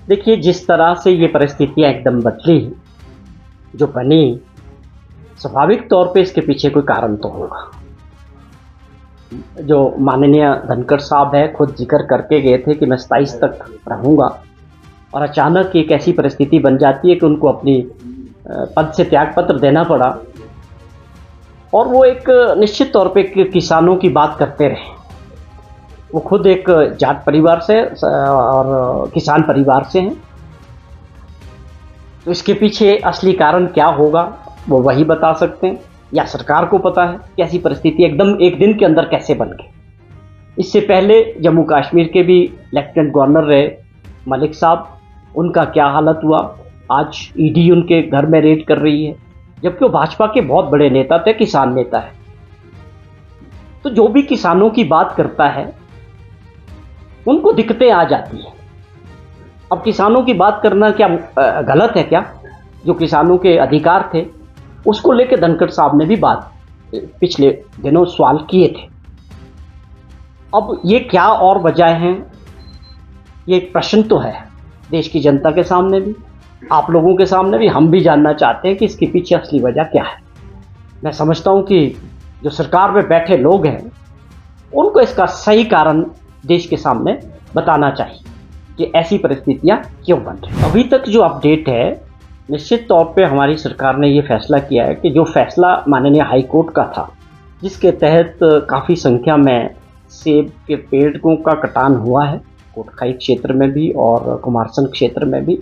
देखिए, जिस तरह से ये परिस्थितियाँ एकदम बदली, जो बनी, स्वाभाविक तौर पे इसके पीछे कोई कारण तो होगा। जो माननीय धनखड़ साहब हैं, खुद ज़िक्र करके गए थे कि मैं 27 तक रहूँगा और अचानक एक ऐसी परिस्थिति बन जाती है कि उनको अपनी पद से त्यागपत्र देना पड़ा और वो एक निश्चित तौर पे किसानों की बात करते रहे। वो खुद एक जाट परिवार से और किसान परिवार से हैं। तो इसके पीछे असली कारण क्या होगा वो वही बता सकते हैं या सरकार को पता है कि ऐसी परिस्थिति एकदम एक दिन के अंदर कैसे बन गई। इससे पहले जम्मू कश्मीर के भी लेफ्टिनेंट गवर्नर रहे मलिक साहब, उनका क्या हालत हुआ। आज ईडी उनके घर में रेड कर रही है, जबकि वो भाजपा के बहुत बड़े नेता थे, किसान नेता है। तो जो भी किसानों की बात करता है उनको दिक्कतें आ जाती हैं। अब किसानों की बात करना क्या गलत है क्या? जो किसानों के अधिकार थे उसको लेकर धनखड़ साहब ने भी बात पिछले दिनों सवाल किए थे। अब ये क्या और वजह हैं, ये एक प्रश्न तो है देश की जनता के सामने भी, आप लोगों के सामने भी। हम भी जानना चाहते हैं कि इसके पीछे असली वजह क्या है। मैं समझता हूं कि जो सरकार में बैठे लोग हैं उनको इसका सही कारण देश के सामने बताना चाहिए कि ऐसी परिस्थितियां क्यों बन रही। अभी तक जो अपडेट है, निश्चित तौर पे हमारी सरकार ने ये फैसला किया है कि जो फैसला माननीय हाई कोर्ट का था, जिसके तहत काफ़ी संख्या में सेब के पेड़ों का कटान हुआ है कोटखाई क्षेत्र में भी और कुमारसैन क्षेत्र में भी,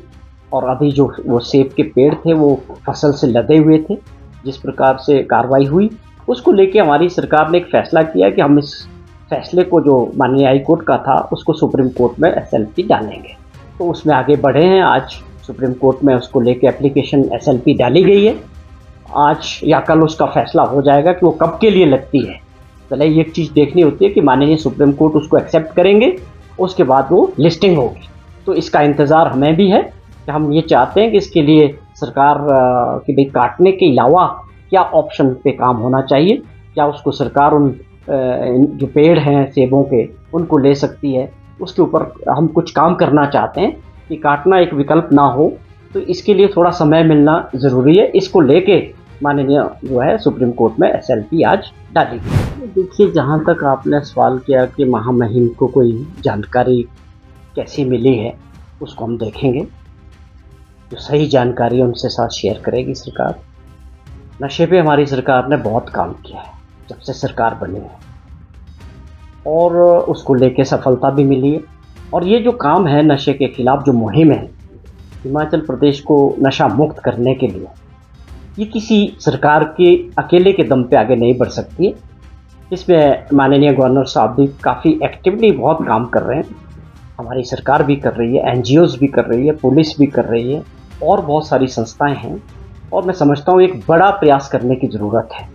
और अभी जो वो सेब के पेड़ थे वो फसल से लदे हुए थे, जिस प्रकार से कार्रवाई हुई उसको लेके हमारी सरकार ने एक फैसला किया कि हम इस फैसले को जो माननीय हाई कोर्ट का था उसको सुप्रीम कोर्ट में एसएलपी डालेंगे। तो उसमें आगे बढ़े हैं। आज सुप्रीम कोर्ट में उसको लेके एप्लीकेशन एसएलपी डाली गई है। आज या कल उसका फैसला हो जाएगा कि वो कब के लिए लगती है। पहले ये एक चीज़ देखनी होती है कि माननीय सुप्रीम कोर्ट उसको एक्सेप्ट करेंगे, उसके बाद वो लिस्टिंग होगी। तो इसका इंतज़ार हमें भी है कि हम ये चाहते हैं कि इसके लिए सरकार की भाई काटने के अलावा क्या ऑप्शन पे काम होना चाहिए। क्या उसको सरकार उन जो पेड़ हैं सेबों के उनको ले सकती है, उसके ऊपर हम कुछ काम करना चाहते हैं कि काटना एक विकल्प ना हो। तो इसके लिए थोड़ा समय मिलना ज़रूरी है। इसको लेके माननीय जो है सुप्रीम कोर्ट में एसएलपी आज डाली गई। देखिए, जहाँ तक आपने सवाल किया कि महामहिम को कोई जानकारी कैसी मिली है, उसको हम देखेंगे। जो सही जानकारी उनसे साथ शेयर करेगी सरकार। नशे पे हमारी सरकार ने बहुत काम किया है जब से सरकार बनी है और उसको लेके सफलता भी मिली है। और ये जो काम है नशे के खिलाफ, जो मुहिम है हिमाचल प्रदेश को नशा मुक्त करने के लिए, ये किसी सरकार के अकेले के दम पे आगे नहीं बढ़ सकती है। इसमें माननीय गवर्नर साहब भी काफ़ी एक्टिवली बहुत काम कर रहे हैं, हमारी सरकार भी कर रही है, एनजीओज़ भी कर रही है, पुलिस भी कर रही है और बहुत सारी संस्थाएं हैं। और मैं समझता हूँ एक बड़ा प्रयास करने की ज़रूरत है।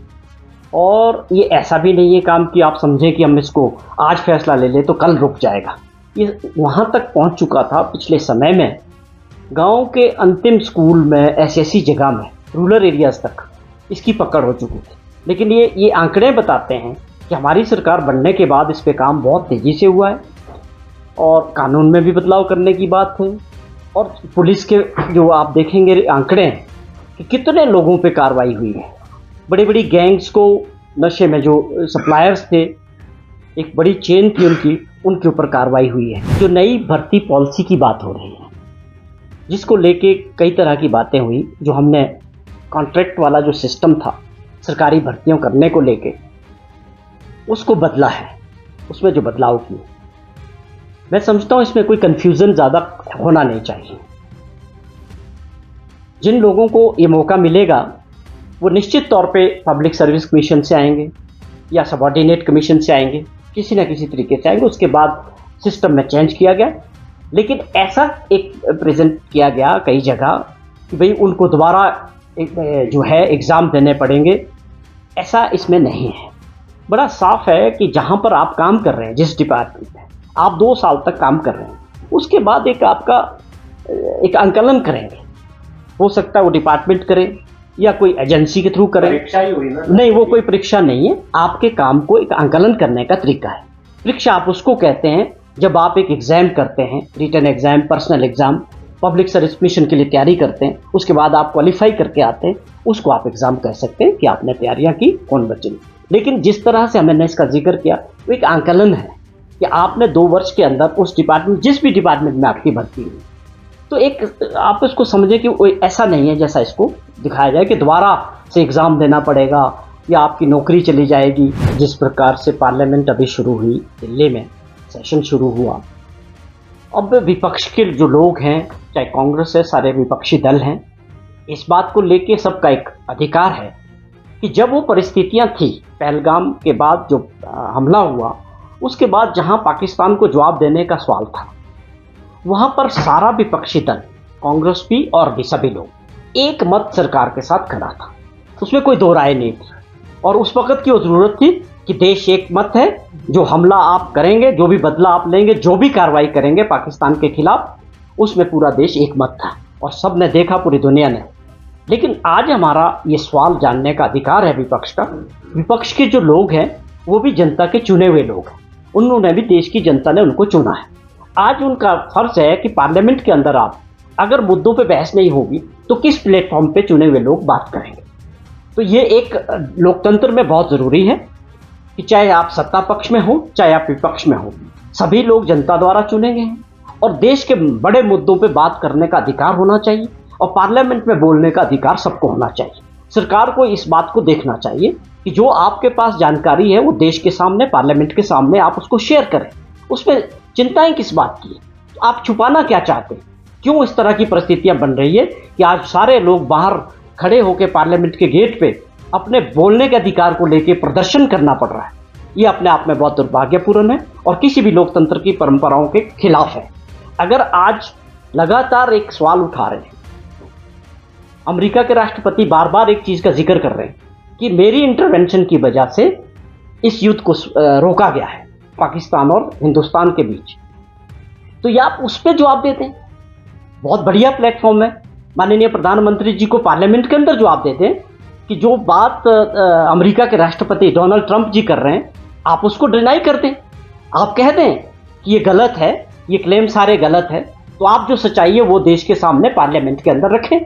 और ये ऐसा भी नहीं है काम कि आप समझें कि हम इसको आज फैसला ले लें तो कल रुक जाएगा। ये वहाँ तक पहुँच चुका था पिछले समय में। गांव के अंतिम स्कूल में, ऐसी जगह में, रूरल एरियाज़ तक इसकी पकड़ हो चुकी थी। लेकिन ये आंकड़े बताते हैं कि हमारी सरकार बनने के बाद इस पे काम बहुत तेज़ी से हुआ है और कानून में भी बदलाव करने की बात है। और पुलिस के जो आप देखेंगे आंकड़े हैं कि कितने लोगों पे कार्रवाई हुई है। बड़ी बड़ी गैंग्स को, नशे में जो सप्लायर्स थे, एक बड़ी चेन थी उनके ऊपर कार्रवाई हुई है। जो नई भर्ती पॉलिसी की बात हो रही है, जिसको लेके कई तरह की बातें हुई, जो हमने कॉन्ट्रैक्ट वाला जो सिस्टम था सरकारी भर्तियों करने को लेके, उसको बदला है। उसमें जो बदलाव किए, मैं समझता हूँ इसमें कोई कन्फ्यूज़न ज़्यादा होना नहीं चाहिए। जिन लोगों को ये मौका मिलेगा वो निश्चित तौर पे पब्लिक सर्विस कमीशन से आएंगे या सबऑर्डिनेट कमीशन से आएंगे, किसी ना किसी तरीके से आएंगे। उसके बाद सिस्टम में चेंज किया गया, लेकिन ऐसा एक प्रेजेंट किया गया कई जगह कि भाई उनको दोबारा जो है एग्ज़ाम देने पड़ेंगे। ऐसा इसमें नहीं है। बड़ा साफ है कि जहाँ पर आप काम कर रहे हैं, जिस डिपार्टमेंट में आप 2 साल तक काम कर रहे हैं, उसके बाद एक आपका एक आंकलन करेंगे। हो सकता है वो डिपार्टमेंट करे या कोई एजेंसी के थ्रू करे। परीक्षा ही हुई ना? नहीं, वो कोई परीक्षा नहीं है। आपके काम को एक आंकलन करने का तरीका है। परीक्षा आप उसको कहते हैं जब आप एक एग्ज़ाम करते हैं, written exam, personal exam, public service mission के लिए तैयारी करते हैं, उसके बाद आप क्वालिफाई करके आते हैं, उसको आप एग्ज़ाम कह सकते हैं कि आपने तैयारियां की, कौन बचे। लेकिन जिस तरह से हमने इसका जिक्र किया, वो एक आंकलन है कि आपने 2 वर्ष के अंदर उस डिपार्टमेंट, जिस भी डिपार्टमेंट में आपकी भर्ती हुई, तो एक आप इसको समझें कि वो ऐसा नहीं है जैसा इसको दिखाया जाए कि दोबारा से एग्ज़ाम देना पड़ेगा या आपकी नौकरी चली जाएगी। जिस प्रकार से पार्लियामेंट अभी शुरू हुई, दिल्ली में सेशन शुरू हुआ, अब विपक्ष के जो लोग हैं, चाहे कांग्रेस है, सारे विपक्षी दल हैं, इस बात को लेके सबका एक अधिकार है कि जब वो परिस्थितियां थी, पहलगाम के बाद जो हमला हुआ, उसके बाद जहां पाकिस्तान को जवाब देने का सवाल था, वहां पर सारा विपक्षी दल, कांग्रेस भी और भी सभी लोग एक मत सरकार के साथ खड़ा था, उसमें कोई दो राय नहीं थी। और उस वक्त की वो जरूरत थी कि देश एक मत है, जो हमला आप करेंगे, जो भी बदला आप लेंगे, जो भी कार्रवाई करेंगे पाकिस्तान के खिलाफ, उसमें पूरा देश एक मत था और सब ने देखा, पूरी दुनिया ने। लेकिन आज हमारा ये सवाल जानने का अधिकार है विपक्ष का। विपक्ष के जो लोग हैं वो भी जनता के चुने हुए लोग हैं, उन्होंने भी, देश की जनता ने उनको चुना है। आज उनका फर्ज है कि पार्लियामेंट के अंदर आप अगर मुद्दों पे बहस नहीं होगी तो किस प्लेटफॉर्म पे चुने हुए लोग बात करेंगे। तो ये एक लोकतंत्र में बहुत ज़रूरी है कि चाहे आप सत्ता पक्ष में हो, चाहे आप विपक्ष में हो, सभी लोग जनता द्वारा चुने गए हैं और देश के बड़े मुद्दों पे बात करने का अधिकार होना चाहिए और पार्लियामेंट में बोलने का अधिकार सबको होना चाहिए। सरकार को इस बात को देखना चाहिए कि जो आपके पास जानकारी है वो देश के सामने, पार्लियामेंट के सामने आप उसको शेयर करें। उसमें चिंताएं किस बात की है? आप छुपाना क्या चाहते हैं? क्यों इस तरह की परिस्थितियां बन रही है कि आज सारे लोग बाहर खड़े होकर पार्लियामेंट के गेट पे अपने बोलने के अधिकार को लेकर प्रदर्शन करना पड़ रहा है? ये अपने आप में बहुत दुर्भाग्यपूर्ण है और किसी भी लोकतंत्र की परंपराओं के खिलाफ है। अगर आज लगातार एक सवाल उठा रहे हैं, अमेरिका के राष्ट्रपति बार बार एक चीज का जिक्र कर रहे हैं कि मेरी इंटरवेंशन की वजह से इस युद्ध को रोका गया है पाकिस्तान और हिंदुस्तान के बीच, तो ये आप उस पर जवाब देते हैं। बहुत बढ़िया प्लेटफॉर्म है, माननीय प्रधानमंत्री जी को पार्लियामेंट के अंदर जवाब देते हैं कि जो बात अमेरिका के राष्ट्रपति डोनाल्ड ट्रंप जी कर रहे हैं, आप उसको डिनाई कर दें। आप कह दें कि ये गलत है, ये क्लेम सारे गलत है, तो आप जो सच्चाई है वो देश के सामने पार्लियामेंट के अंदर रखें।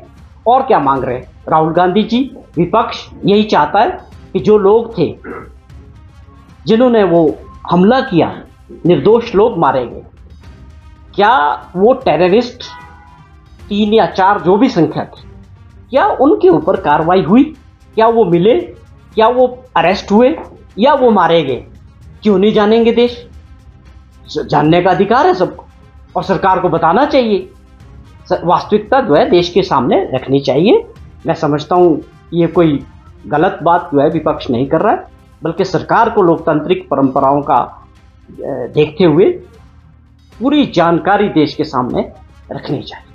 और क्या मांग रहे हैं राहुल गांधी जी? विपक्ष यही चाहता है कि जो लोग थे जिन्होंने वो हमला किया, निर्दोष लोग मारे गए, क्या वो टेररिस्ट 3 या 4 जो भी संख्या थी, क्या उनके ऊपर कार्रवाई हुई? क्या वो मिले? क्या वो अरेस्ट हुए या वो मारे गए? क्यों नहीं जानेंगे? देश जानने का अधिकार है सबको और सरकार को बताना चाहिए। वास्तविकता जो है देश के सामने रखनी चाहिए। मैं समझता हूँ ये कोई गलत बात जो है विपक्ष नहीं कर रहा है, बल्कि सरकार को लोकतांत्रिक परंपराओं का देखते हुए पूरी जानकारी देश के सामने रखनी चाहिए।